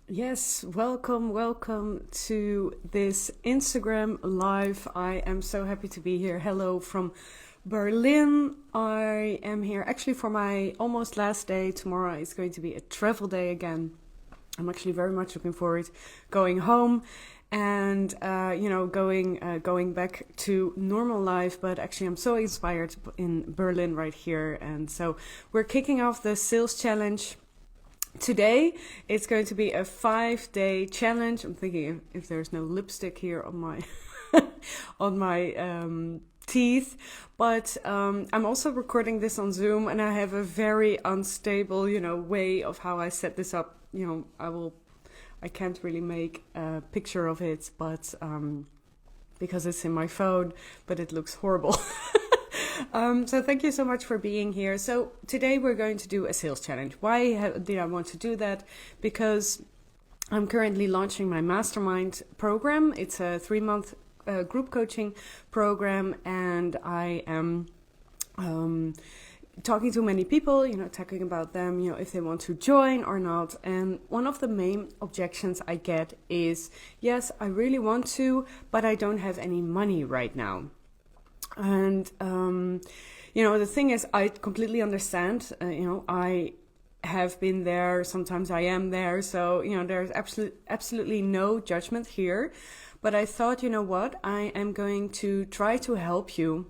Yes, welcome to this Instagram live. I am so happy to be here. Hello from Berlin. I am here actually for my almost last day. Tomorrow is going to be a travel day again. I'm actually very much looking forward going home and going back to normal life. But actually, I'm so inspired in Berlin right here, and so we're kicking off the sales challenge. Today it's going to be a 5-day challenge. I'm thinking if there's no lipstick here on my on my teeth, but I'm also recording this on Zoom, and I have a very unstable, way of how I set this up. I can't really make a picture of it, but because it's in my phone, but it looks horrible. So thank you so much for being here. So today we're going to do a sales challenge. Why did I want to do that? Because I'm currently launching my mastermind program. It's a 3-month group coaching program, and I am talking to many people, talking about them, if they want to join or not. And one of the main objections I get is, yes, I really want to, but I don't have any money right now. And, the thing is, I completely understand, I have been there. Sometimes I am there. So, there's absolutely no judgment here. But I thought, what, I am going to try to help you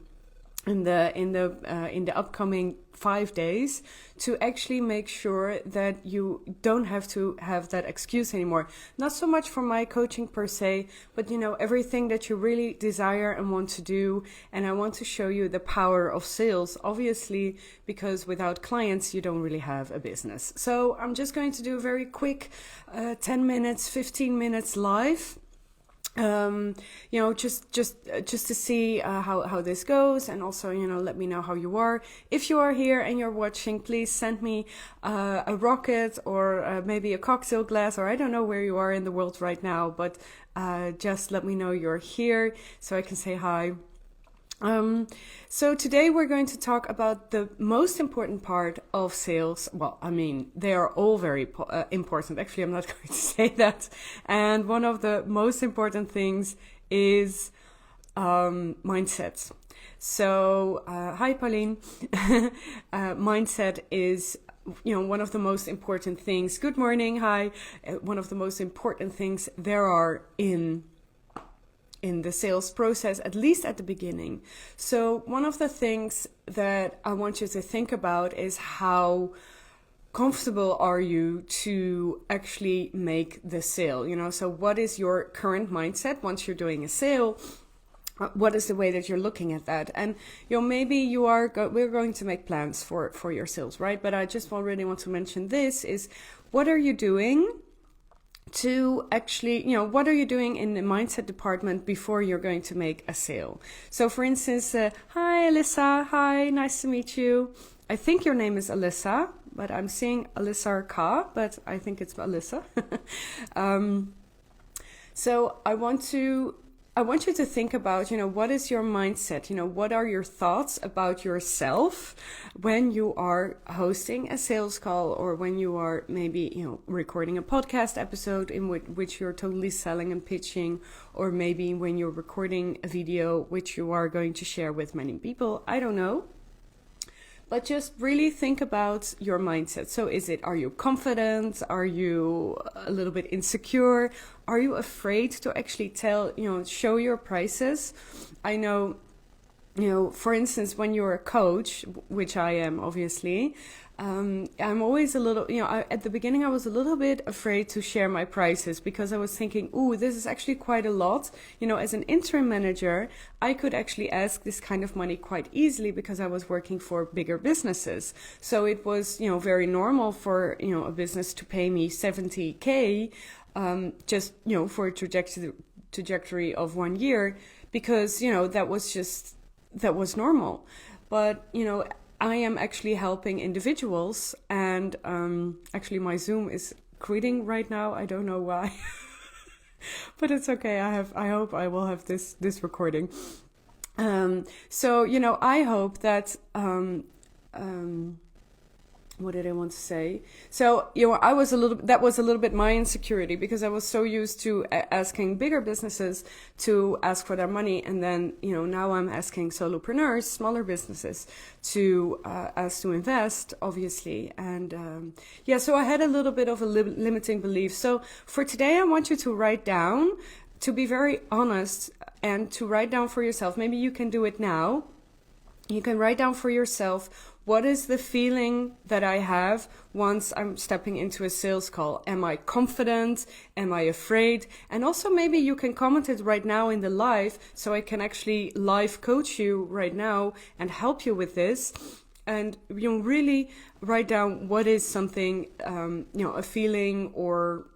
in the upcoming 5 days to actually make sure that you don't have to have that excuse anymore. Not so much for my coaching per se, but everything that you really desire and want to do. And I want to show you the power of sales, obviously, because without clients you don't really have a business. So I'm just going to do a very quick 10 minutes, 15 minutes live. Just to see how this goes, and also let me know how you are. If you are here and you're watching, please send me a rocket or maybe a cocktail glass, or I don't know where you are in the world right now, but just let me know you're here so I can say hi. So today we're going to talk about the most important part of sales. Well, I mean, they are all very important. Actually, I'm not going to say that. And one of the most important things is mindset. So, hi, Pauline. Mindset is one of the most important things. Good morning. Hi. One of the most important things there are in the sales process, at least at the beginning. So one of the things that I want you to think about is how comfortable are you to actually make the sale? So what is your current mindset once you're doing a sale? What is the way that you're looking at that? And maybe we're going to make plans for your sales, right? But I just already want to mention this is, what are you doing to actually, what are you doing in the mindset department before you're going to make a sale? So for instance, hi Alyssa, hi, nice to meet you. I think your name is Alyssa, but I'm seeing Alyssa K, but I think it's Alyssa. So I want you to think about, what is your mindset? What are your thoughts about yourself when you are hosting a sales call, or when you are maybe, recording a podcast episode in which you're totally selling and pitching, or maybe when you're recording a video which you are going to share with many people. I don't know. But just really think about your mindset. So are you confident? Are you a little bit insecure? Are you afraid to actually show your prices? I know, for instance, when you're a coach, which I am obviously, I'm always a little, at the beginning I was a little bit afraid to share my prices, because I was thinking, this is actually quite a lot. As an interim manager, I could actually ask this kind of money quite easily because I was working for bigger businesses. So it was, very normal for, a business to pay me 70K, just, for a trajectory of 1 year, because, that was normal. But, I am actually helping individuals, and actually my Zoom is quitting right now. I don't know why, but it's okay. I hope I will have this recording. So I hope that what did I want to say? So, that was a little bit my insecurity, because I was so used to asking bigger businesses to ask for their money. And then, now I'm asking solopreneurs, smaller businesses, to ask to invest, obviously. And so I had a little bit of a limiting belief. So for today, I want you to write down, to be very honest, and to write down for yourself. Maybe you can do it now. You can write down for yourself, what is the feeling that I have once I'm stepping into a sales call? Am I confident? Am I afraid? And also maybe you can comment it right now in the live, so I can actually live coach you right now and help you with this. And really write down what is something, a feeling or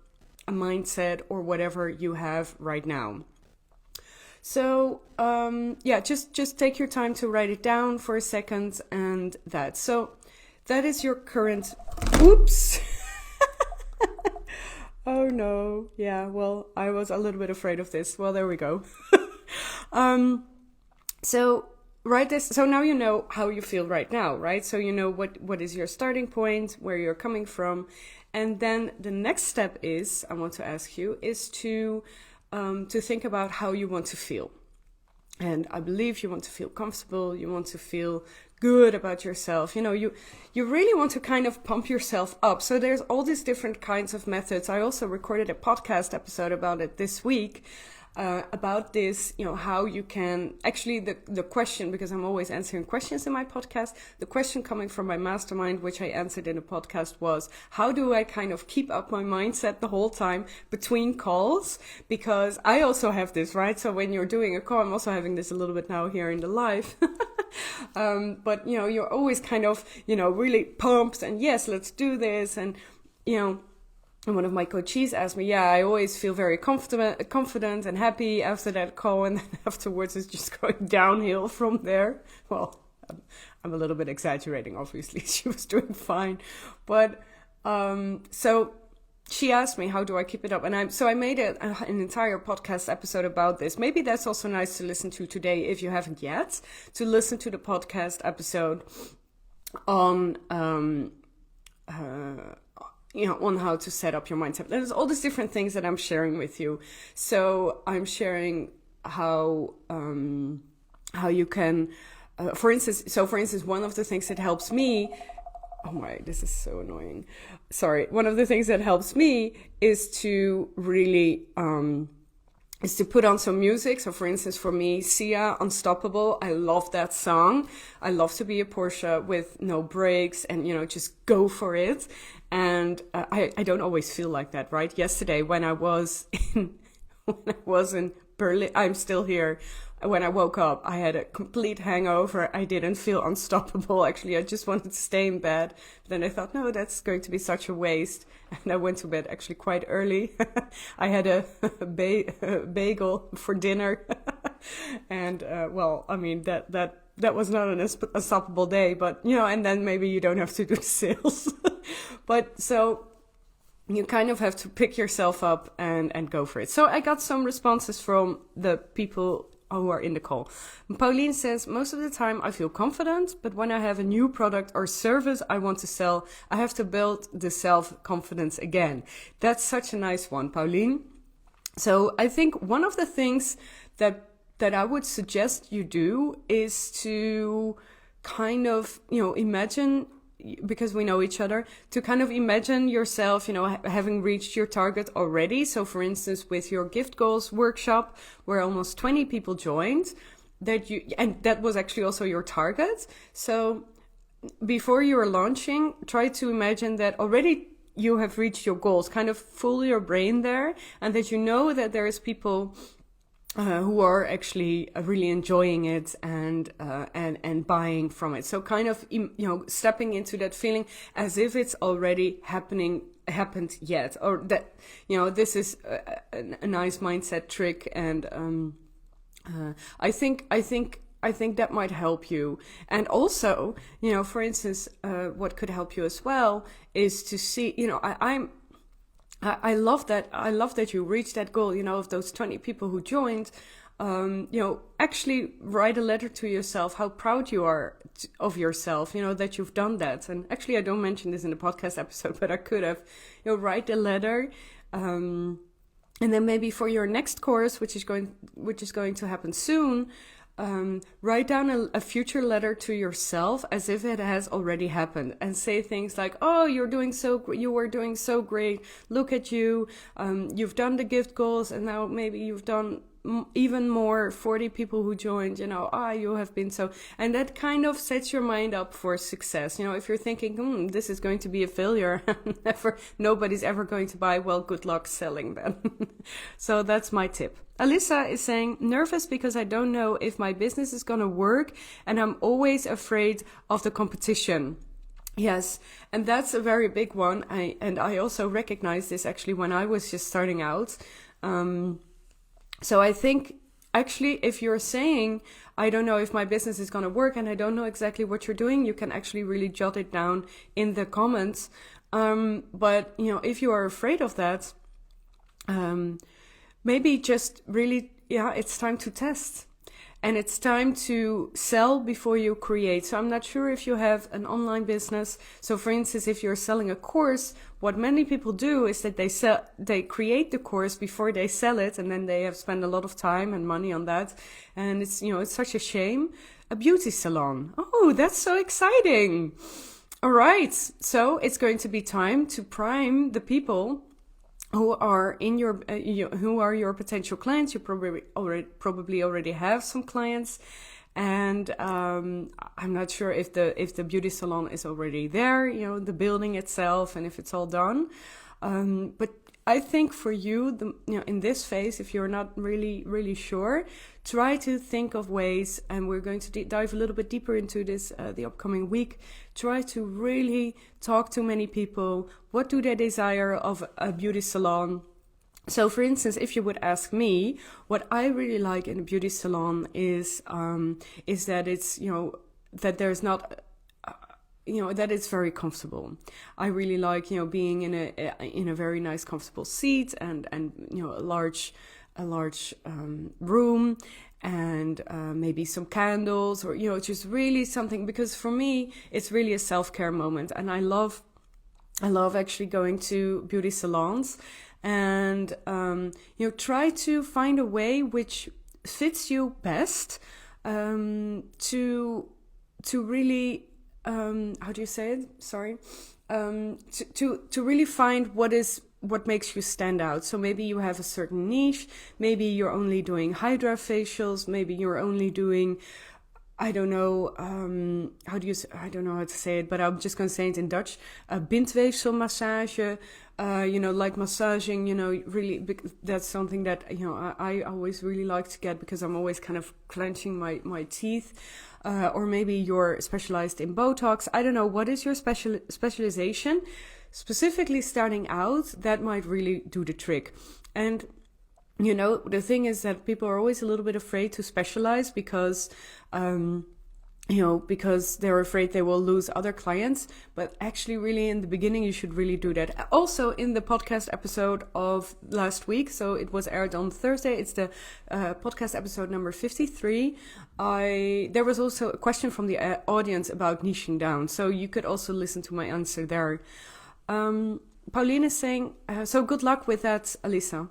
a mindset or whatever you have right now. So, just take your time to write it down for a second, and that. So that is your current, oops. Oh no. Yeah, well, I was a little bit afraid of this. Well, there we go. So write this. So now you know how you feel right now, right? So you know what is your starting point, where you're coming from. And then the next step is, I want to ask you, is to think about how you want to feel. And I believe you want to feel comfortable, you want to feel good about yourself. You really want to kind of pump yourself up. So there's all these different kinds of methods. I also recorded a podcast episode about it this week. About this, how you can actually, the question, because I'm always answering questions in my podcast, the question coming from my mastermind, which I answered in a podcast, was, how do I kind of keep up my mindset the whole time between calls? Because I also have this, right? So when you're doing a call, I'm also having this a little bit now here in the live. But you're always kind of, really pumped and yes, let's do this. And, and one of my coaches asked me, I always feel very confident and happy after that call. And then afterwards it's just going downhill from there. Well, I'm a little bit exaggerating, obviously. She was doing fine. But so she asked me, how do I keep it up? And I made an entire podcast episode about this. Maybe that's also nice to listen to today, if you haven't yet, to listen to the podcast episode on on how to set up your mindset. There's all these different things that I'm sharing with you. So I'm sharing how you can, for instance, one of the things that helps me, oh my, this is so annoying. Sorry. One of the things that helps me is to really, is to put on some music. So for instance, for me, Sia, Unstoppable, I love that song. I love to be a Porsche with no brakes and, just go for it. And I don't always feel like that, right? Yesterday, when I was in Berlin, I'm still here. When I woke up, I had a complete hangover. I didn't feel unstoppable. Actually, I just wanted to stay in bed. Then I thought, no, that's going to be such a waste. And I went to bed actually quite early. I had a bagel for dinner. And, that was not an unstoppable day, but, and then maybe you don't have to do sales. But so you kind of have to pick yourself up and go for it. So I got some responses from the people who are in the call. Pauline says, most of the time I feel confident, but when I have a new product or service I want to sell, I have to build the self-confidence again. That's such a nice one, Pauline. So I think one of the things that I would suggest you do is to kind of, imagine, because we know each other, to kind of imagine yourself, having reached your target already. So for instance, with your gift goals workshop, where almost 20 people joined, and that was actually also your target. So before you are launching, try to imagine that already you have reached your goals, kind of fool your brain there, and that that there is people who are actually really enjoying it and buying from it. So kind of, stepping into that feeling as if it's already happened yet, or that, this is a nice mindset trick. And I think that might help you. And also, for instance, what could help you as well is to see, I love that you reached that goal, of those 20 people who joined. actually write a letter to yourself, how proud you are of yourself, that you've done that. And actually, I don't mention this in the podcast episode, but I could have, write a letter. And then maybe for your next course, which is going to happen soon, write down a future letter to yourself as if it has already happened, and say things like, "Oh, you were doing so great. Look at you. You've done the gift goals, and now maybe you've done even more. 40 people who joined. You have been so." And that kind of sets your mind up for success. If you're thinking, this is going to be a failure, nobody's ever going to buy. Well, good luck selling then. So that's my tip. Alyssa is saying, nervous because I don't know if my business is going to work, and I'm always afraid of the competition. Yes, and that's a very big one. I also recognize this actually when I was just starting out. So I think actually if you're saying, I don't know if my business is going to work and I don't know exactly what you're doing, you can actually really jot it down in the comments. But, if you are afraid of that, maybe just really, it's time to test. And it's time to sell before you create. So I'm not sure if you have an online business. So for instance, if you're selling a course, what many people do is that they create the course before they sell it, and then they have spent a lot of time and money on that. And it's, it's such a shame. A beauty salon. Oh, that's so exciting. All right. So it's going to be time to prime the people who are in your who are your potential clients. You probably already have some clients, and I'm not sure if the beauty salon is already there, the building itself, and if it's all done. But I think for you, in this phase, if you're not really sure, try to think of ways, and we're going to dive a little bit deeper into this the upcoming week. Try to really talk to many people. What do they desire of a beauty salon? So, for instance, if you would ask me, what I really like in a beauty salon is that it's that there's not. That it's very comfortable. I really like, being in a very nice, comfortable seat, and a large room, and maybe some candles, or just really something, because for me it's really a self-care moment, and I love actually going to beauty salons, and try to find a way which fits you best, to really how do you say it? Sorry. To really find what makes you stand out. So maybe you have a certain niche. Maybe you're only doing hydra facials. Maybe you're only doing, I don't know, I don't know how to say it, but I'm just going to say it in Dutch. Bindweefselmassage, like massaging, really, that's something that, I always really like to get, because I'm always kind of clenching my teeth. Or maybe you're specialized in Botox. I don't know, what is your specialization? Specifically starting out, that might really do the trick. And, the thing is that people are always a little bit afraid to specialize because they're afraid they will lose other clients. But actually, really, in the beginning, you should really do that. Also, in the podcast episode of last week, so it was aired on Thursday, it's the podcast episode number 53. There was also a question from the audience about niching down. So you could also listen to my answer there. Pauline is saying, so good luck with that, Alyssa.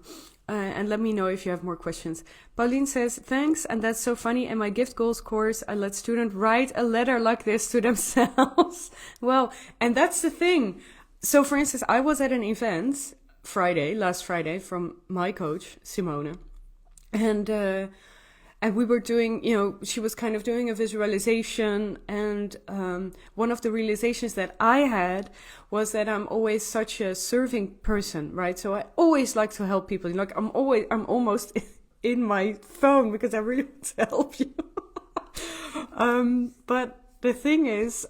And let me know if you have more questions. Pauline says, thanks, and that's so funny. In my gift goals course, I let students write a letter like this to themselves. Well, and that's the thing. So, for instance, I was at an event last Friday, from my coach, Simone. And we were doing, she was kind of doing a visualization. And one of the realizations that I had was that I'm always such a serving person, right? So I always like to help people. Like I'm almost in my phone because I really want to help you. But the thing is,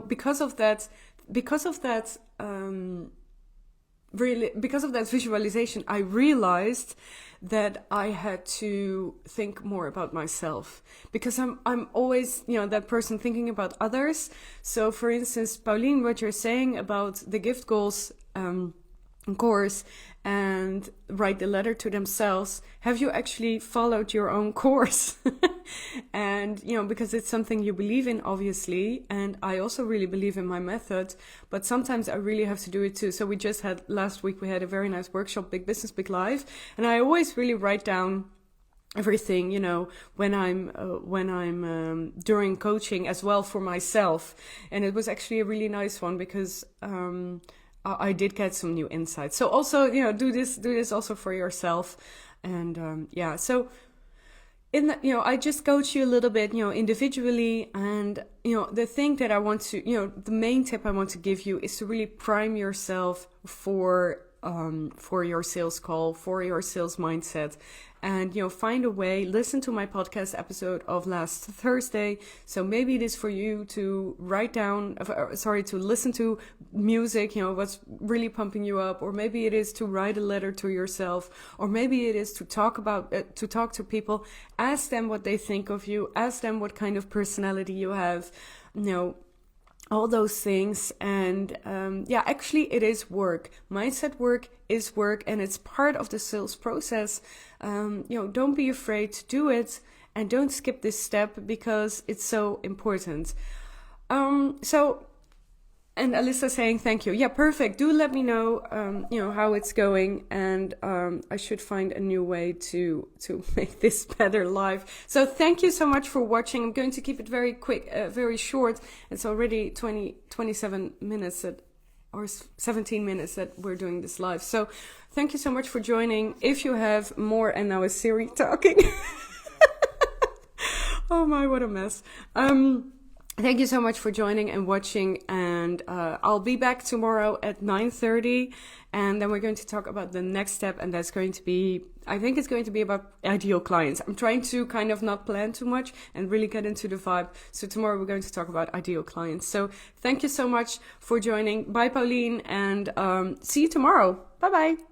because of that visualization, I realized that I had to think more about myself, because I'm always, that person thinking about others. So for instance, Pauline, what you're saying about the gift goals, course and write the letter to themselves, have you actually followed your own course? And, because it's something you believe in, obviously, and I also really believe in my method, but sometimes I really have to do it too. So last week we had a very nice workshop, Big Business, Big Life, and I always really write down everything, when I'm during coaching as well for myself. And it was actually a really nice one because I did get some new insights. So also, do this also for yourself. And so in the, I just coach you a little bit, individually. And, the thing that I want to, the main tip I want to give you is to really prime yourself for your sales call, for your sales mindset. And, find a way, listen to my podcast episode of last Thursday. So maybe it is for you to to listen to music, what's really pumping you up, or maybe it is to write a letter to yourself, or maybe it is to talk to people, ask them what they think of you, ask them what kind of personality you have, all those things. And actually it is work. Mindset work is work, and it's part of the sales process. Don't be afraid to do it, and don't skip this step because it's so important. And Alyssa saying thank you. Yeah, perfect. Do let me know, how it's going, and I should find a new way to make this better live. So thank you so much for watching. I'm going to keep it very quick, very short. It's already 27 minutes or 17 minutes that we're doing this live. So thank you so much for joining. If you have more, and now is Siri talking. Oh my, what a mess. Thank you so much for joining and watching, and I'll be back tomorrow at 9:30, and then we're going to talk about the next step, and that's going to be, I think it's going to be about ideal clients. I'm trying to kind of not plan too much and really get into the vibe. So tomorrow we're going to talk about ideal clients. So thank you so much for joining. Bye, Pauline, and see you tomorrow. Bye-bye.